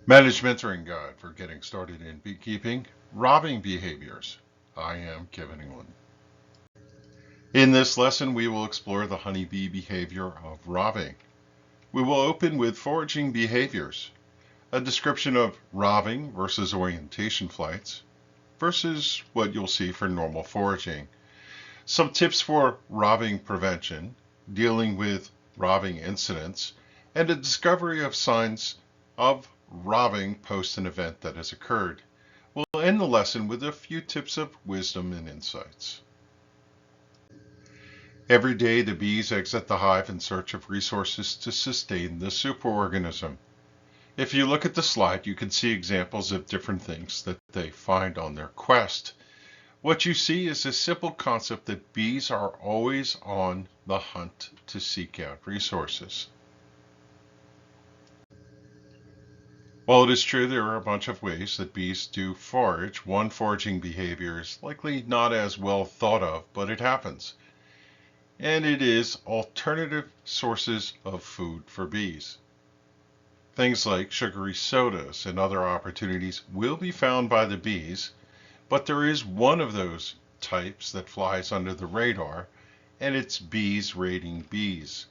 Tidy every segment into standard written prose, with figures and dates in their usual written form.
Managed Mentoring Guide for Getting Started in Beekeeping, Robbing Behaviors. I am Kevin England. In this lesson, we will explore the honeybee behavior of robbing. We will open with foraging behaviors, a description of robbing versus orientation flights, versus what you'll see for normal foraging. Some tips for robbing prevention, dealing with robbing incidents, and a discovery of signs of robbing post an event that has occurred. We'll end the lesson with a few tips of wisdom and insights. Every day the bees exit the hive in search of resources to sustain the superorganism. If you look at the slide, you can see examples of different things that they find on their quest. What you see is a simple concept that bees are always on the hunt to seek out resources. While it is true there are a bunch of ways that bees do forage, one foraging behavior is likely not as well thought of, but it happens. And it is alternative sources of food for bees. Things like sugary sodas and other opportunities will be found by the bees, but there is one of those types that flies under the radar, and it's bees raiding bees.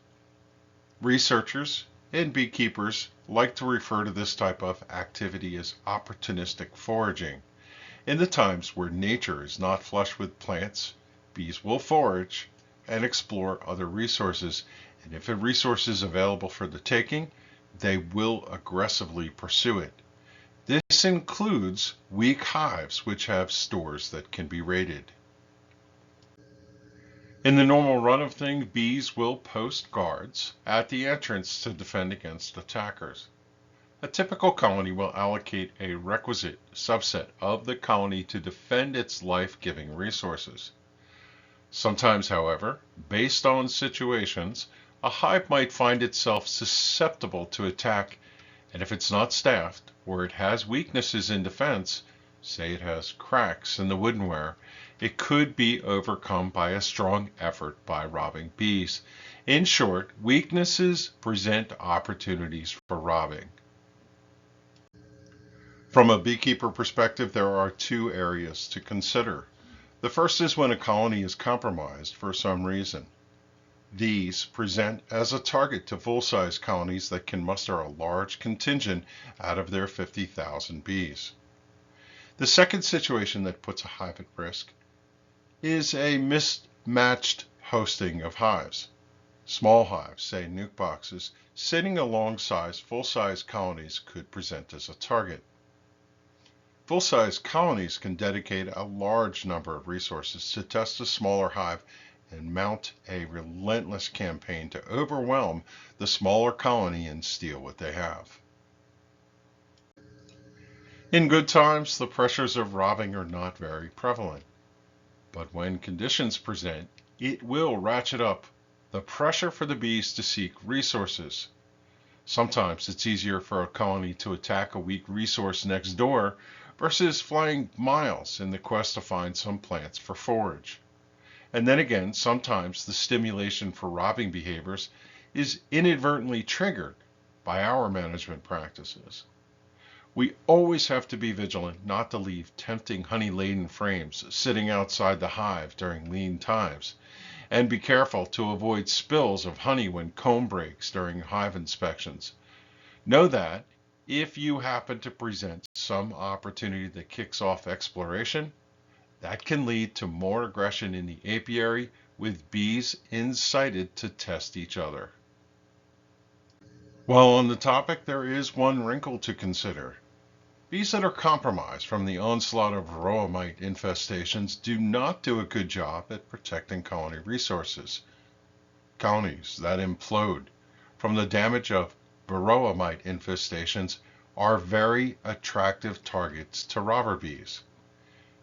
Researchers and beekeepers like to refer to this type of activity as opportunistic foraging. In the times where nature is not flush with plants, bees will forage and explore other resources, and if a resource is available for the taking, they will aggressively pursue it. This includes weak hives which have stores that can be raided. In the normal run of things, bees will post guards at the entrance to defend against attackers. A typical colony will allocate a requisite subset of the colony to defend its life-giving resources. Sometimes, however, based on situations, a hive might find itself susceptible to attack, and if it's not staffed or it has weaknesses in defense, say it has cracks in the woodenware, it could be overcome by a strong effort by robbing bees. In short, weaknesses present opportunities for robbing. From a beekeeper perspective, there are two areas to consider. The first is when a colony is compromised for some reason. These present as a target to full-size colonies that can muster a large contingent out of their 50,000 bees. The second situation that puts a hive at risk is a mismatched hosting of hives. Small hives, say nuke boxes, sitting alongside full-size colonies could present as a target. Full-size colonies can dedicate a large number of resources to test a smaller hive and mount a relentless campaign to overwhelm the smaller colony and steal what they have. In good times, the pressures of robbing are not very prevalent. But when conditions present, it will ratchet up the pressure for the bees to seek resources. Sometimes it's easier for a colony to attack a weak resource next door versus flying miles in the quest to find some plants for forage. And then again, sometimes the stimulation for robbing behaviors is inadvertently triggered by our management practices. We always have to be vigilant not to leave tempting honey-laden frames sitting outside the hive during lean times, and be careful to avoid spills of honey when comb breaks during hive inspections. Know that if you happen to present some opportunity that kicks off exploration, that can lead to more aggression in the apiary, with bees incited to test each other. While on the topic, there is one wrinkle to consider. Bees that are compromised from the onslaught of varroa mite infestations do not do a good job at protecting colony resources. Colonies that implode from the damage of varroa mite infestations are very attractive targets to robber bees.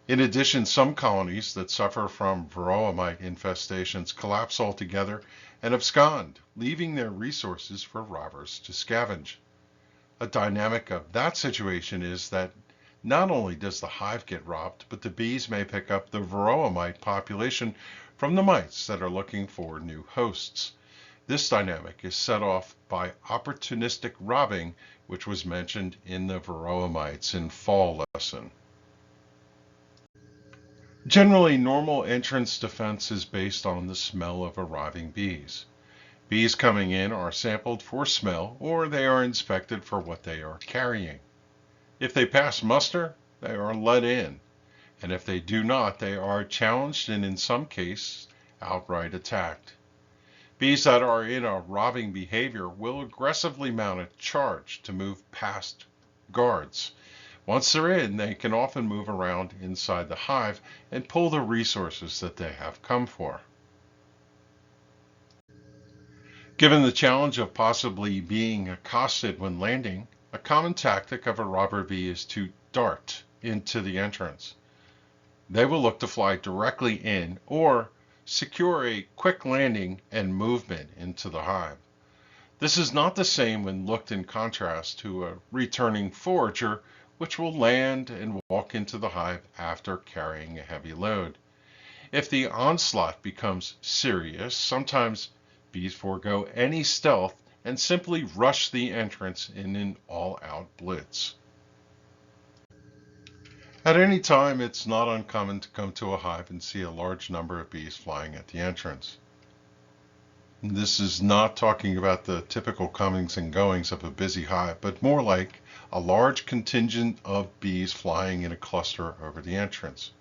In addition, some colonies that suffer from varroa mite infestations collapse altogether and abscond, leaving their resources for robbers to scavenge. A dynamic of that situation is that not only does the hive get robbed, but the bees may pick up the varroa mite population from the mites that are looking for new hosts. This dynamic is set off by opportunistic robbing, which was mentioned in the varroa mites in fall lesson. Generally, normal entrance defense is based on the smell of arriving bees. Bees coming in are sampled for smell, or they are inspected for what they are carrying. If they pass muster, they are let in, and if they do not, they are challenged and in some cases outright attacked. Bees that are in a robbing behavior will aggressively mount a charge to move past guards. Once they're in, they can often move around inside the hive and pull the resources that they have come for. Given the challenge of possibly being accosted when landing, a common tactic of a robber bee is to dart into the entrance. They will look to fly directly in or secure a quick landing and movement into the hive. This is not the same when looked in contrast to a returning forager, which will land and walk into the hive after carrying a heavy load. If the onslaught becomes serious, sometimes bees forego any stealth and simply rush the entrance in an all-out blitz. At any time, it's not uncommon to come to a hive and see a large number of bees flying at the entrance. This is not talking about the typical comings and goings of a busy hive, but more like a large contingent of bees flying in a cluster over the entrance.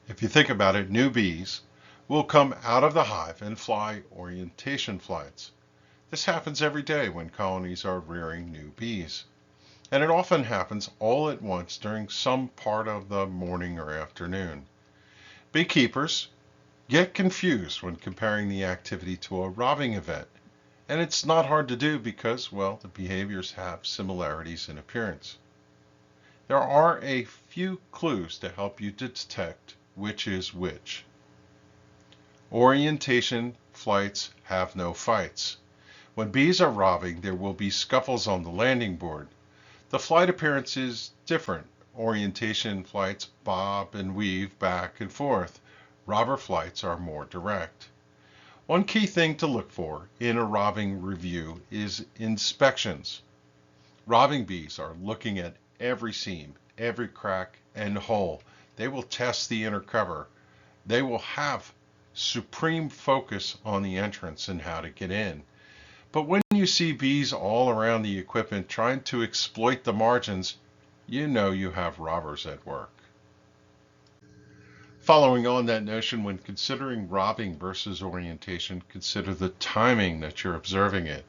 If you think about it, new bees will come out of the hive and fly orientation flights. This happens every day when colonies are rearing new bees, and it often happens all at once during some part of the morning or afternoon. Beekeepers get confused when comparing the activity to a robbing event, and it's not hard to do because, well, the behaviors have similarities in appearance. There are a few clues to help you detect which is which. Orientation flights have no fights. When bees are robbing, there will be scuffles on the landing board. The flight appearance is different. Orientation flights bob and weave back and forth. Robber flights are more direct. One key thing to look for in a robbing review is inspections. Robbing bees are looking at every seam, every crack and hole. They will test the inner cover. They will have supreme focus on the entrance and how to get in. But when you see bees all around the equipment trying to exploit the margins, you know you have robbers at work. Following on that notion, when considering robbing versus orientation, consider the timing that you're observing it.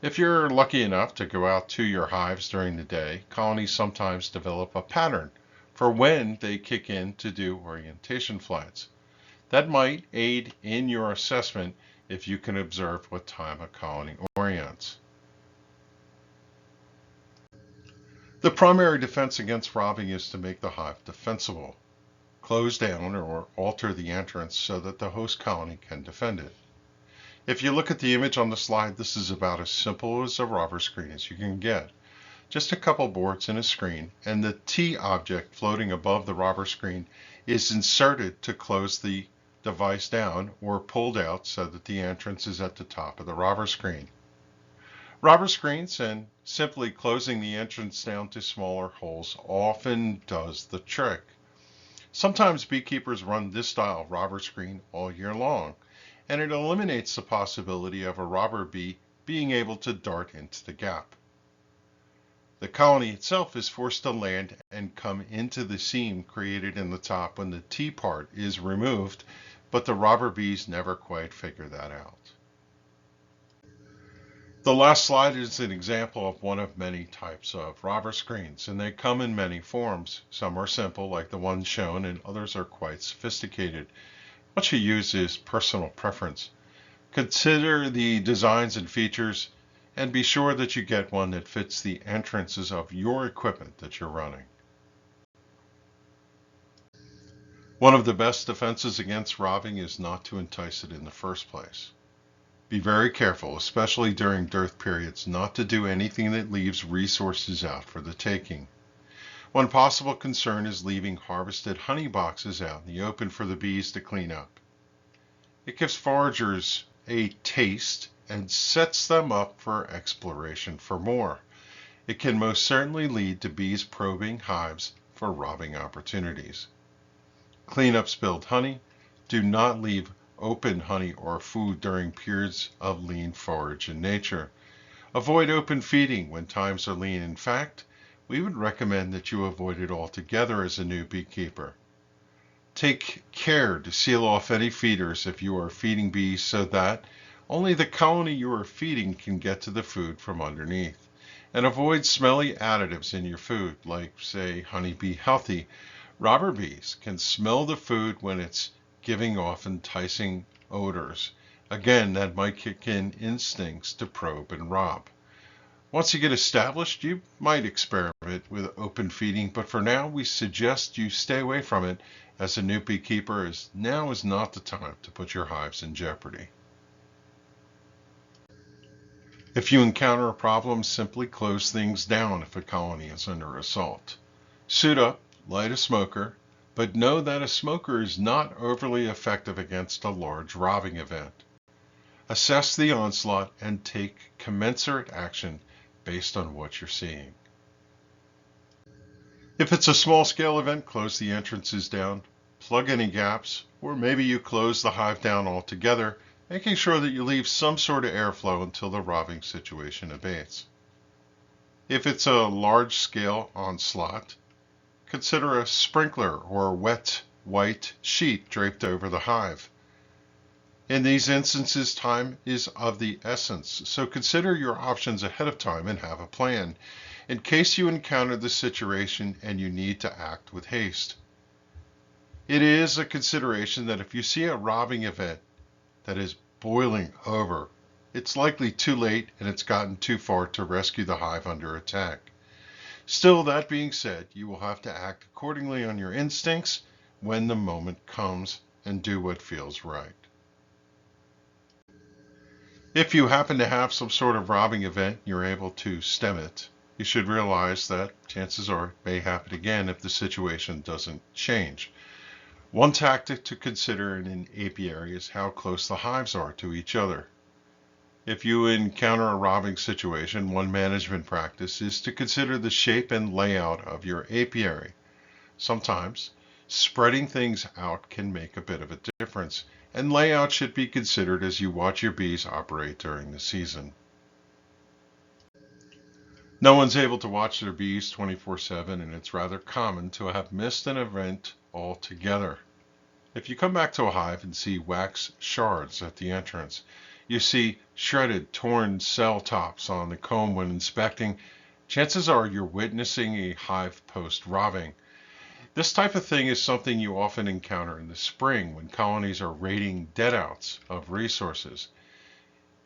If you're lucky enough to go out to your hives during the day, colonies sometimes develop a pattern for when they kick in to do orientation flights. That might aid in your assessment if you can observe what time a colony orients. The primary defense against robbing is to make the hive defensible. Close down or alter the entrance so that the host colony can defend it. If you look at the image on the slide, this is about as simple as a robber screen as you can get. Just a couple boards and a screen, and the T object floating above the robber screen is inserted to close the device down or pulled out so that the entrance is at the top of the robber screen. Robber screens and simply closing the entrance down to smaller holes often does the trick. Sometimes beekeepers run this style robber screen all year long, and it eliminates the possibility of a robber bee being able to dart into the gap. The colony itself is forced to land and come into the seam created in the top when the T part is removed, but the robber bees never quite figure that out. The last slide is an example of one of many types of robber screens, and they come in many forms. Some are simple, like the one shown, and others are quite sophisticated. What you use is personal preference. Consider the designs and features, and be sure that you get one that fits the entrances of your equipment that you're running. One of the best defenses against robbing is not to entice it in the first place. Be very careful, especially during dearth periods, not to do anything that leaves resources out for the taking. One possible concern is leaving harvested honey boxes out in the open for the bees to clean up. It gives foragers a taste and sets them up for exploration for more. It can most certainly lead to bees probing hives for robbing opportunities. Clean up spilled honey. Do not leave open honey or food during periods of lean forage in nature. Avoid open feeding when times are lean. In fact, we would recommend that you avoid it altogether as a new beekeeper. Take care to seal off any feeders if you are feeding bees so that only the colony you are feeding can get to the food from underneath. And avoid smelly additives in your food, like, say, Honeybee Healthy. Robber bees can smell the food when it's giving off enticing odors. Again, that might kick in instincts to probe and rob. Once you get established, you might experiment with open feeding, but for now we suggest you stay away from it as a new beekeeper, as now is not the time to put your hives in jeopardy. If you encounter a problem, simply close things down if a colony is under assault. Suit up, light a smoker, but know that a smoker is not overly effective against a large robbing event. Assess the onslaught and take commensurate action based on what you're seeing. If it's a small-scale event, close the entrances down, plug any gaps, or maybe you close the hive down altogether, making sure that you leave some sort of airflow until the robbing situation abates. If it's a large-scale onslaught, consider a sprinkler or a wet white sheet draped over the hive. In these instances, time is of the essence, so consider your options ahead of time and have a plan, in case you encounter the situation and you need to act with haste. It is a consideration that if you see a robbing event that is boiling over, it's likely too late and it's gotten too far to rescue the hive under attack. Still, that being said, you will have to act accordingly on your instincts when the moment comes and do what feels right. If you happen to have some sort of robbing event and you're able to stem it, you should realize that chances are it may happen again if the situation doesn't change. One tactic to consider in an apiary is how close the hives are to each other. If you encounter a robbing situation, one management practice is to consider the shape and layout of your apiary. Sometimes, spreading things out can make a bit of a difference, and layout should be considered as you watch your bees operate during the season. No one's able to watch their bees 24/7, and it's rather common to have missed an event altogether. If you come back to a hive and see wax shards at the entrance, you see shredded, torn cell tops on the comb when inspecting, chances are you're witnessing a hive post-robbing. This type of thing is something you often encounter in the spring when colonies are raiding deadouts of resources.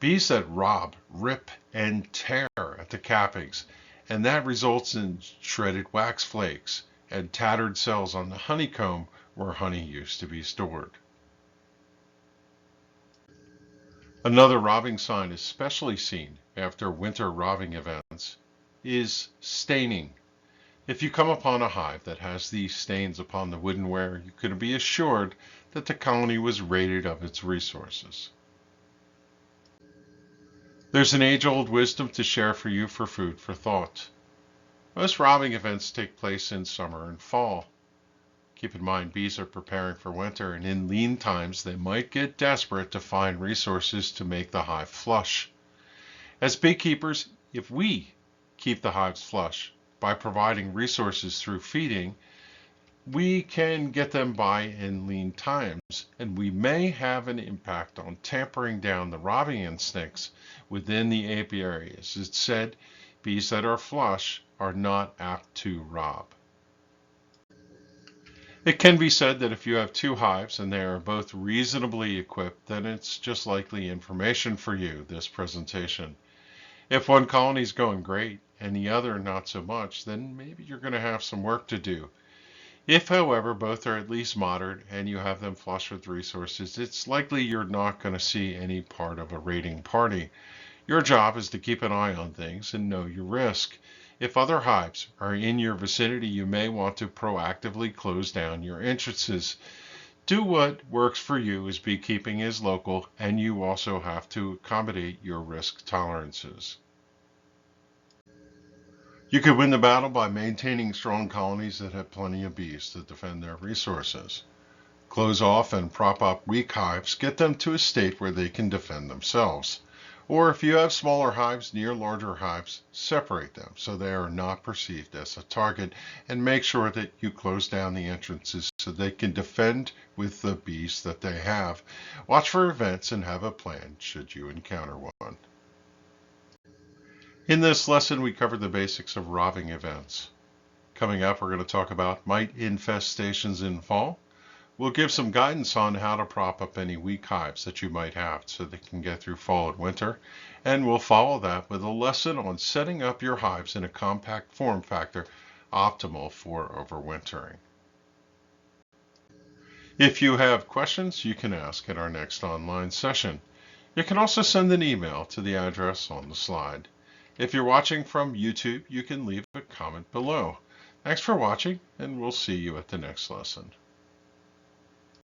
Bees that rob, rip, and tear at the cappings, and that results in shredded wax flakes and tattered cells on the honeycomb where honey used to be stored. Another robbing sign especially seen after winter robbing events is staining. If you come upon a hive that has these stains upon the woodenware, you can be assured that the colony was raided of its resources. There's an age-old wisdom to share for you for food for thought. Most robbing events take place in summer and fall. Keep in mind, bees are preparing for winter, and in lean times they might get desperate to find resources to make the hive flush. As beekeepers, if we keep the hives flush by providing resources through feeding, we can get them by in lean times, and we may have an impact on tampering down the robbing instincts within the apiary. As it's said, bees that are flush are not apt to rob. It can be said that if you have two hives and they are both reasonably equipped, then it's just likely information for you, this presentation. If one colony is going great and the other not so much, then maybe you're going to have some work to do. If, however, both are at least moderate and you have them flush with resources, it's likely you're not going to see any part of a raiding party. Your job is to keep an eye on things and know your risk. If other hives are in your vicinity, you may want to proactively close down your entrances Do what works for you, as beekeeping is local, and you also have to accommodate your risk tolerances. You could win the battle by maintaining strong colonies that have plenty of bees to defend their resources. Close off and prop up weak hives, get them to a state where they can defend themselves. Or if you have smaller hives near larger hives, separate them so they are not perceived as a target, and make sure that you close down the entrances so they can defend with the bees that they have. Watch for events and have a plan should you encounter one. In this lesson, we covered the basics of robbing events. Coming up, we're going to talk about mite infestations in fall. We'll give some guidance on how to prop up any weak hives that you might have so they can get through fall and winter. And we'll follow that with a lesson on setting up your hives in a compact form factor optimal for overwintering. If you have questions, you can ask at our next online session. You can also send an email to the address on the slide. If you're watching from YouTube, you can leave a comment below. Thanks for watching, and we'll see you at the next lesson.